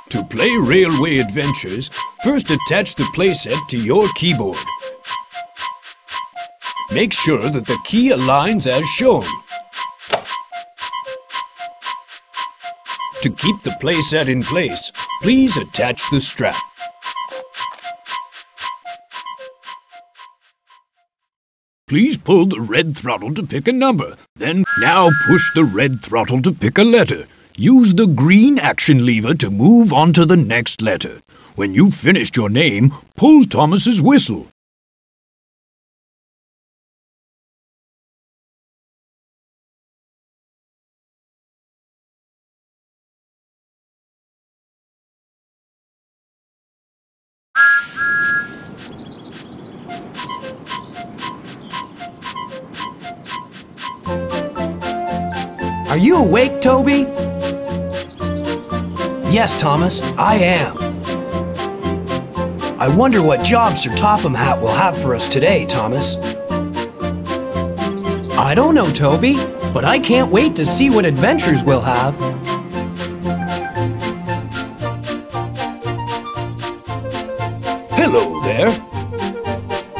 To play Railway Adventures, first attach the playset to your keyboard. Make sure that the key aligns as shown. To keep the playset in place, please attach the strap. Please pull the red throttle to pick a number. Then, now push the red throttle to pick a letter. Use the green action lever to move on to the next letter. When you've finished your name, pull Thomas's whistle. Are you awake, Toby? Yes, Thomas, I am. I wonder what job Sir Topham Hatt will have for us today, Thomas. I don't know, Toby, but I can't wait to see what adventures we'll have. Hello there.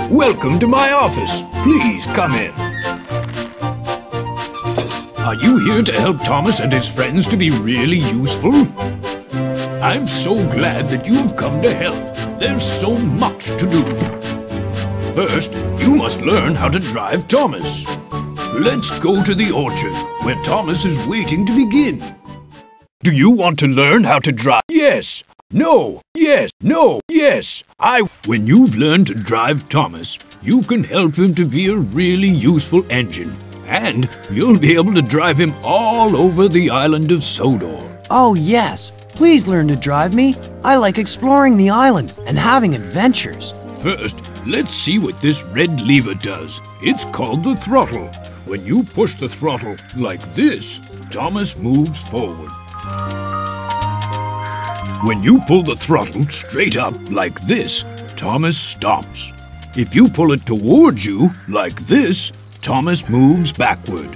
Welcome to my office. Please come in. Are you here to help Thomas and his friends to be really useful? I'm so glad that you have come to help. There's so much to do. First, you must learn how to drive Thomas. Let's go to the orchard, where Thomas is waiting to begin. Do you want to learn how to drive? Yes. No. Yes. No. Yes. When you've learned to drive Thomas, you can help him to be a really useful engine. And you'll be able to drive him all over the Island of Sodor. Oh, yes. Please learn to drive me. I like exploring the island and having adventures. First, let's see what this red lever does. It's called the throttle. When you push the throttle like this, Thomas moves forward. When you pull the throttle straight up like this, Thomas stops. If you pull it towards you like this, Thomas moves backward.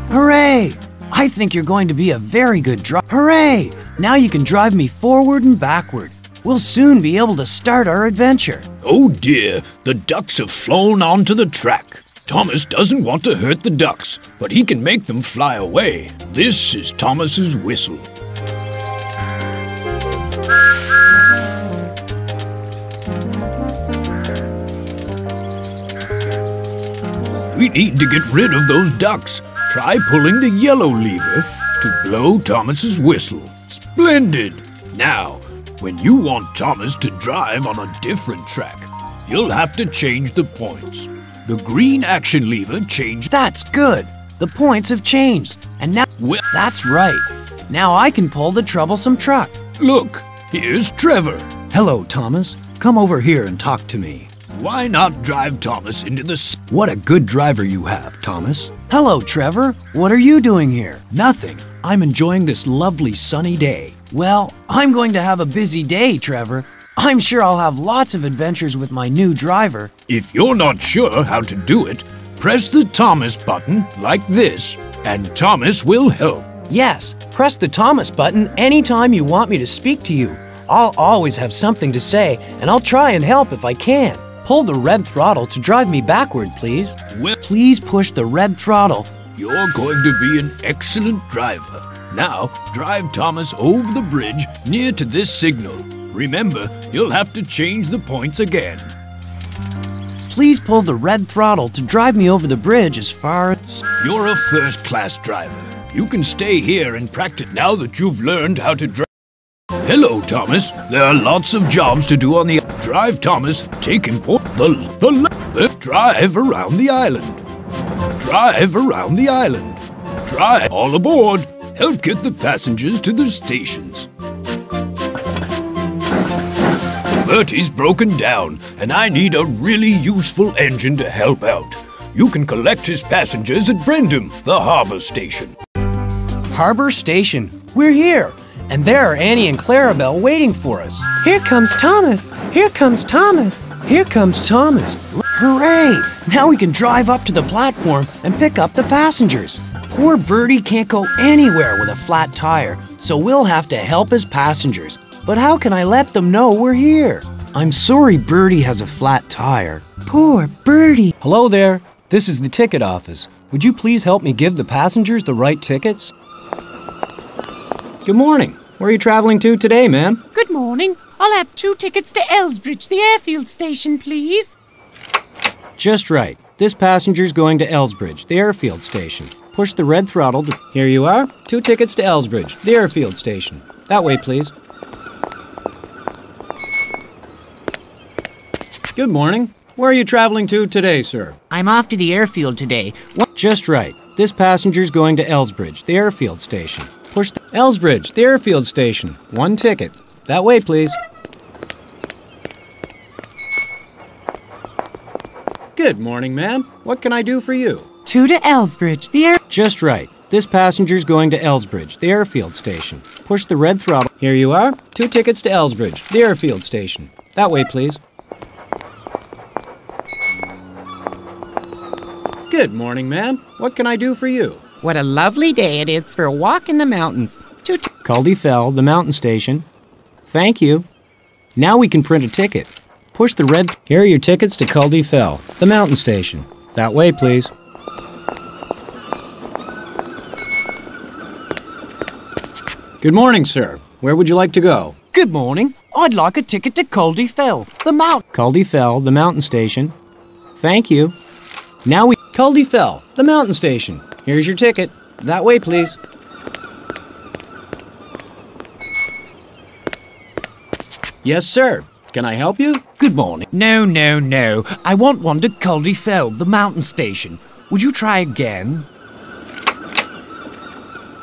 Hooray! I think you're going to be a very good driver. Hooray! Now you can drive me forward and backward. We'll soon be able to start our adventure. Oh dear, the ducks have flown onto the track. Thomas doesn't want to hurt the ducks, but he can make them fly away. This is Thomas's whistle. We need to get rid of those ducks. Try pulling the yellow lever to blow Thomas's whistle. Splendid! Now, when you want Thomas to drive on a different track, you'll have to change the points. The green action lever changed. That's good. The points have changed. And now... Well, that's right. Now I can pull the troublesome truck. Look, here's Trevor. Hello, Thomas. Come over here and talk to me. Why not drive Thomas into the... What a good driver you have, Thomas. Hello, Trevor. What are you doing here? Nothing. I'm enjoying this lovely sunny day. Well, I'm going to have a busy day, Trevor. I'm sure I'll have lots of adventures with my new driver. If you're not sure how to do it, press the Thomas button like this, and Thomas will help. Yes, press the Thomas button anytime you want me to speak to you. I'll always have something to say, and I'll try and help if I can. Pull the red throttle to drive me backward, please. Well, please push the red throttle. You're going to be an excellent driver. Now, drive Thomas over the bridge near to this signal. Remember, you'll have to change the points again. Please pull the red throttle to drive me over the bridge as far as... You're a first-class driver. You can stay here and practice now that you've learned how to drive. Hello, Thomas. There are lots of jobs to do on the... Drive Thomas, take him for drive around the island. Drive around the island. Drive all aboard. Help get the passengers to the stations. Bertie's broken down, and I need a really useful engine to help out. You can collect his passengers at Brendam, the harbor station. Harbor Station. We're here. And there are Annie and Clarabelle waiting for us. Here comes Thomas. Here comes Thomas. Here comes Thomas. Hooray! Now we can drive up to the platform and pick up the passengers. Poor Bertie can't go anywhere with a flat tire, so we'll have to help his passengers. But how can I let them know we're here? I'm sorry Bertie has a flat tire. Poor Bertie. Hello there. This is the ticket office. Would you please help me give the passengers the right tickets? Good morning. Where are you traveling to today, ma'am? Good morning. I'll have 2 tickets to Elsbridge, the airfield station, please. Just right. This passenger's going to Elsbridge, the airfield station. Push the red throttle to... Here you are. 2 tickets to Elsbridge, the airfield station. That way, please. Good morning. Where are you traveling to today, sir? I'm off to the airfield today. Just right. This passenger's going to Elsbridge, the airfield station. Push the... Elsbridge, the airfield station. 1 ticket. That way, please. Good morning, ma'am. What can I do for you? 2 to Elsbridge, the air... Just right. This passenger's going to Elsbridge, the airfield station. Push the red throttle. Here you are. 2 tickets to Elsbridge, the airfield station. That way, please. Good morning, ma'am. What can I do for you? What a lovely day it is for a walk in the mountains. Culdee Fell, the mountain station. Thank you. Now we can print a ticket. Push the red... Here are your tickets to Culdee Fell, the mountain station. That way, please. Good morning, sir. Where would you like to go? Good morning. I'd like a ticket to Culdee Fell, the mountain. Culdee Fell, the mountain station. Thank you. Now we... Culdee Fell, the mountain station. Here's your ticket. That way, please. Yes, sir. Can I help you? Good morning. No. I want one to Culdee Fell, the mountain station. Would you try again?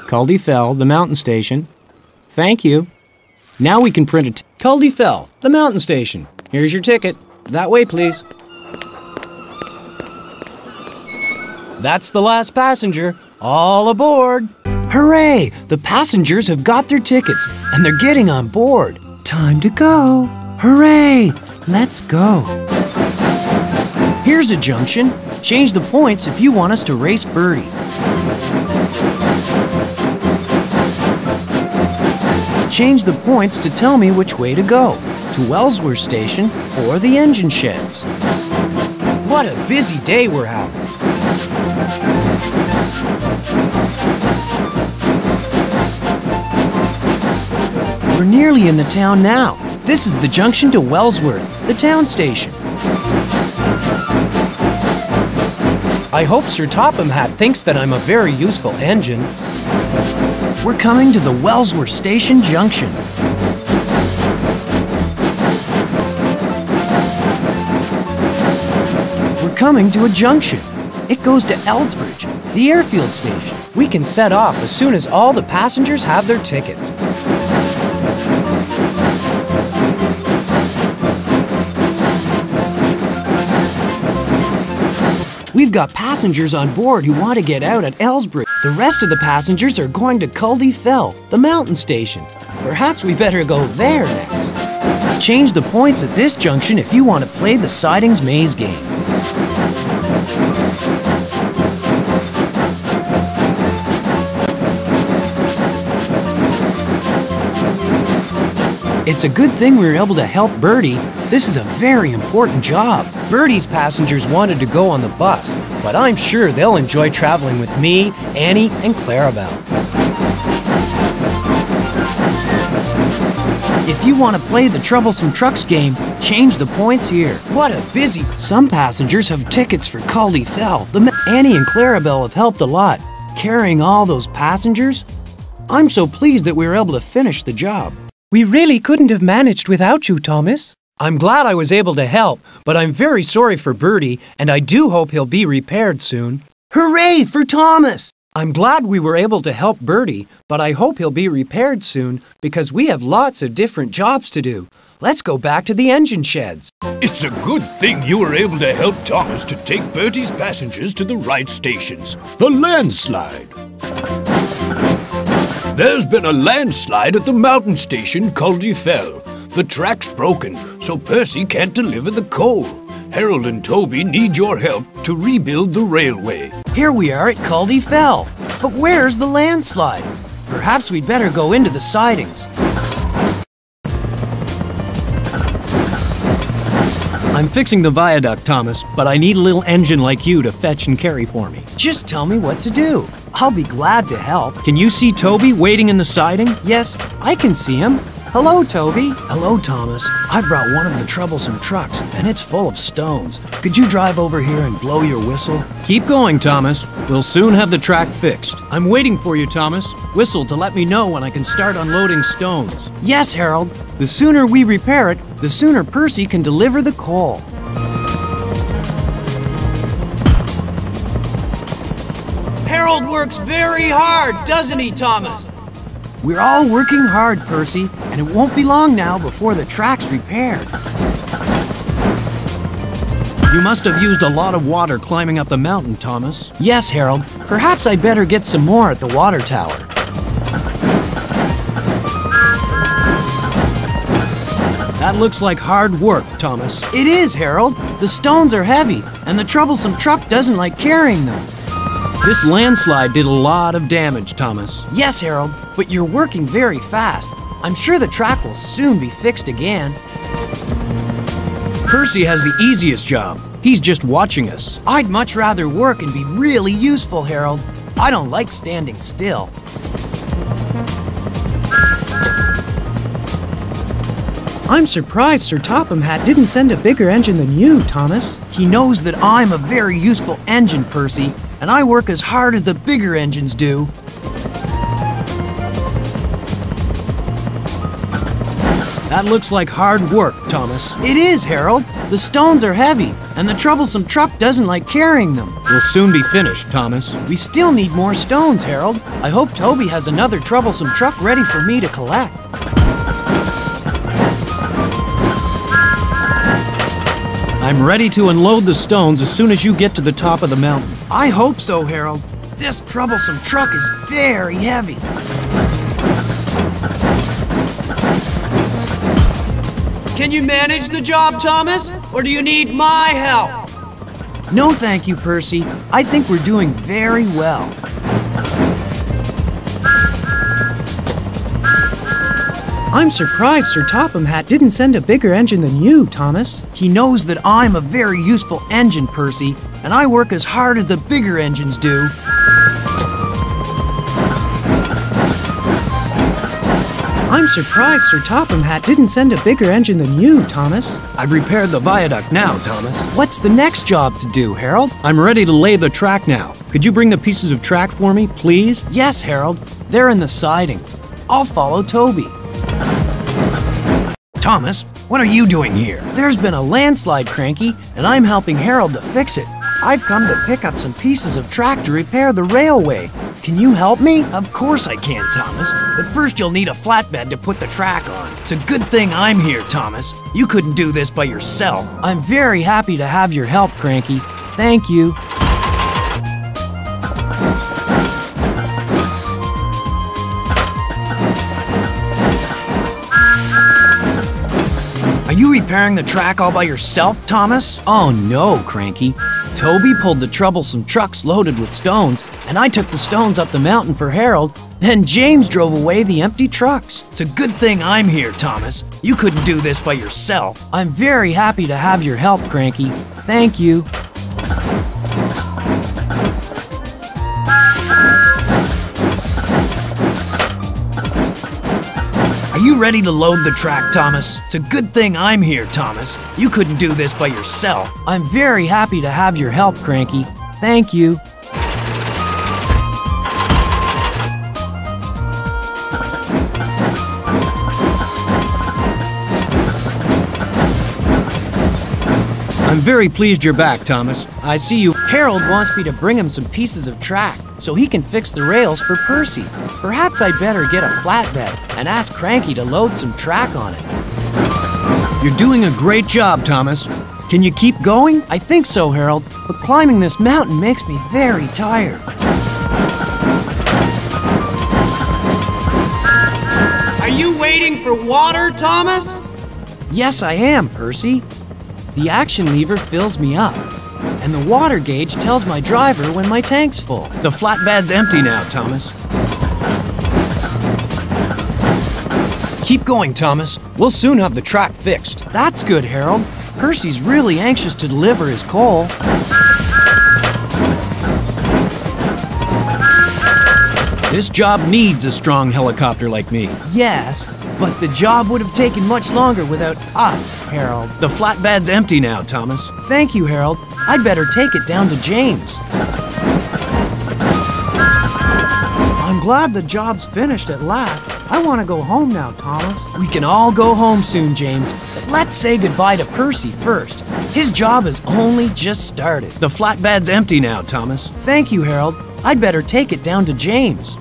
Culdee Fell, the mountain station. Thank you. Now we can print it. Culdee Fell, the mountain station. Here's your ticket. That way, please. That's the last passenger. All aboard. Hooray! The passengers have got their tickets and they're getting on board. Time to go. Hooray! Let's go. Here's a junction. Change the points if you want us to race Bertie. Change the points to tell me which way to go, to Wellsworth Station or the engine sheds. What a busy day we're having. We're nearly in the town now. This is the junction to Wellsworth, the town station. I hope Sir Topham Hatt thinks that I'm a very useful engine. We're coming to the Wellsworth Station Junction. We're coming to a junction. It goes to Elsbridge, the airfield station. We can set off as soon as all the passengers have their tickets. We've got passengers on board who want to get out at Elsbridge. The rest of the passengers are going to Culdee Fell, the mountain station. Perhaps we better go there next. Change the points at this junction if you want to play the Sidings Maze game. It's a good thing we were able to help Bertie. This is a very important job. Bertie's passengers wanted to go on the bus, but I'm sure they'll enjoy traveling with me, Annie, and Clarabelle. If you want to play the Troublesome Trucks game, change the points here. What a busy... Some passengers have tickets for Culdee Fell. Annie and Clarabelle have helped a lot, carrying all those passengers. I'm so pleased that we were able to finish the job. We really couldn't have managed without you, Thomas. I'm glad I was able to help, but I'm very sorry for Bertie, and I do hope he'll be repaired soon. Hooray for Thomas! I'm glad we were able to help Bertie, but I hope he'll be repaired soon because we have lots of different jobs to do. Let's go back to the engine sheds. It's a good thing you were able to help Thomas to take Bertie's passengers to the right stations. The landslide. There's been a landslide at the mountain station, Culdee Fell. The track's broken, so Percy can't deliver the coal. Harold and Toby need your help to rebuild the railway. Here we are at Caldy Fell. But where's the landslide? Perhaps we'd better go into the sidings. I'm fixing the viaduct, Thomas, but I need a little engine like you to fetch and carry for me. Just tell me what to do. I'll be glad to help. Can you see Toby waiting in the siding? Yes, I can see him. Hello, Toby. Hello, Thomas. I brought one of the troublesome trucks, and it's full of stones. Could you drive over here and blow your whistle? Keep going, Thomas. We'll soon have the track fixed. I'm waiting for you, Thomas. Whistle to let me know when I can start unloading stones. Yes, Harold. The sooner we repair it, the sooner Percy can deliver the coal. Harold works very hard, doesn't he, Thomas? We're all working hard, Percy, and it won't be long now before the track's repaired. You must have used a lot of water climbing up the mountain, Thomas. Yes, Harold. Perhaps I'd better get some more at the water tower. That looks like hard work, Thomas. It is, Harold. The stones are heavy, and the troublesome truck doesn't like carrying them. This landslide did a lot of damage, Thomas. Yes, Harold, but you're working very fast. I'm sure the track will soon be fixed again. Percy has the easiest job. He's just watching us. I'd much rather work and be really useful, Harold. I don't like standing still. I'm surprised Sir Topham Hatt didn't send a bigger engine than you, Thomas. He knows that I'm a very useful engine, Percy, and I work as hard as the bigger engines do. That looks like hard work, Thomas. It is, Harold. The stones are heavy, and the troublesome truck doesn't like carrying them. We'll soon be finished, Thomas. We still need more stones, Harold. I hope Toby has another troublesome truck ready for me to collect. I'm ready to unload the stones as soon as you get to the top of the mountain. I hope so, Harold. This troublesome truck is very heavy. Can you manage the job, Thomas? Or do you need my help? No, thank you, Percy. I think we're doing very well. I'm surprised Sir Topham Hatt didn't send a bigger engine than you, Thomas. He knows that I'm a very useful engine, Percy, and I work as hard as the bigger engines do. I'm surprised Sir Topham Hatt didn't send a bigger engine than you, Thomas. I've repaired the viaduct now, Thomas. What's the next job to do, Harold? I'm ready to lay the track now. Could you bring the pieces of track for me, please? Yes, Harold. They're in the sidings. I'll follow Toby. Thomas, what are you doing here? There's been a landslide, Cranky, and I'm helping Harold to fix it. I've come to pick up some pieces of track to repair the railway. Can you help me? Of course I can, Thomas. But first you'll need a flatbed to put the track on. It's a good thing I'm here, Thomas. You couldn't do this by yourself. I'm very happy to have your help, Cranky. Thank you. Are you repairing the track all by yourself, Thomas? Oh no, Cranky. Toby pulled the troublesome trucks loaded with stones, and I took the stones up the mountain for Harold. Then James drove away the empty trucks. It's a good thing I'm here, Thomas. You couldn't do this by yourself. I'm very happy to have your help, Cranky. Thank you. Are you ready to load the track, Thomas? It's a good thing I'm here, Thomas. You couldn't do this by yourself. I'm very happy to have your help, Cranky. Thank you. I'm very pleased you're back, Thomas. I see you. Harold wants me to bring him some pieces of track so he can fix the rails for Percy. Perhaps I'd better get a flatbed and ask Cranky to load some track on it. You're doing a great job, Thomas. Can you keep going? I think so, Harold, but climbing this mountain makes me very tired. Are you waiting for water, Thomas? Yes, I am, Percy. The action lever fills me up, and the water gauge tells my driver when my tank's full. The flatbed's empty now, Thomas. Keep going, Thomas. We'll soon have the track fixed. That's good, Harold. Percy's really anxious to deliver his coal. This job needs a strong helicopter like me. Yes, but the job would have taken much longer without us, Harold. The flatbed's empty now, Thomas. Thank you, Harold. I'd better take it down to James. I'm glad the job's finished at last. I want to go home now, Thomas. We can all go home soon, James. But let's say goodbye to Percy first. His job has only just started. The flatbed's empty now, Thomas. Thank you, Harold. I'd better take it down to James.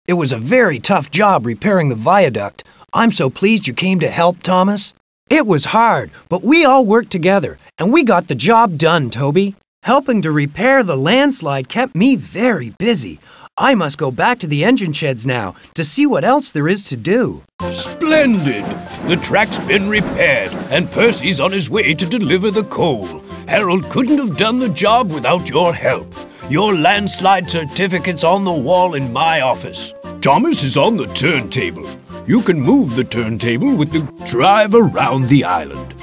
It was a very tough job repairing the viaduct. I'm so pleased you came to help, Thomas. It was hard, but we all worked together, and we got the job done, Toby. Helping to repair the landslide kept me very busy. I must go back to the engine sheds now to see what else there is to do. Splendid! The track's been repaired, and Percy's on his way to deliver the coal. Harold couldn't have done the job without your help. Your landslide certificate's on the wall in my office. Thomas is on the turntable. You can move the turntable with the drive around the island.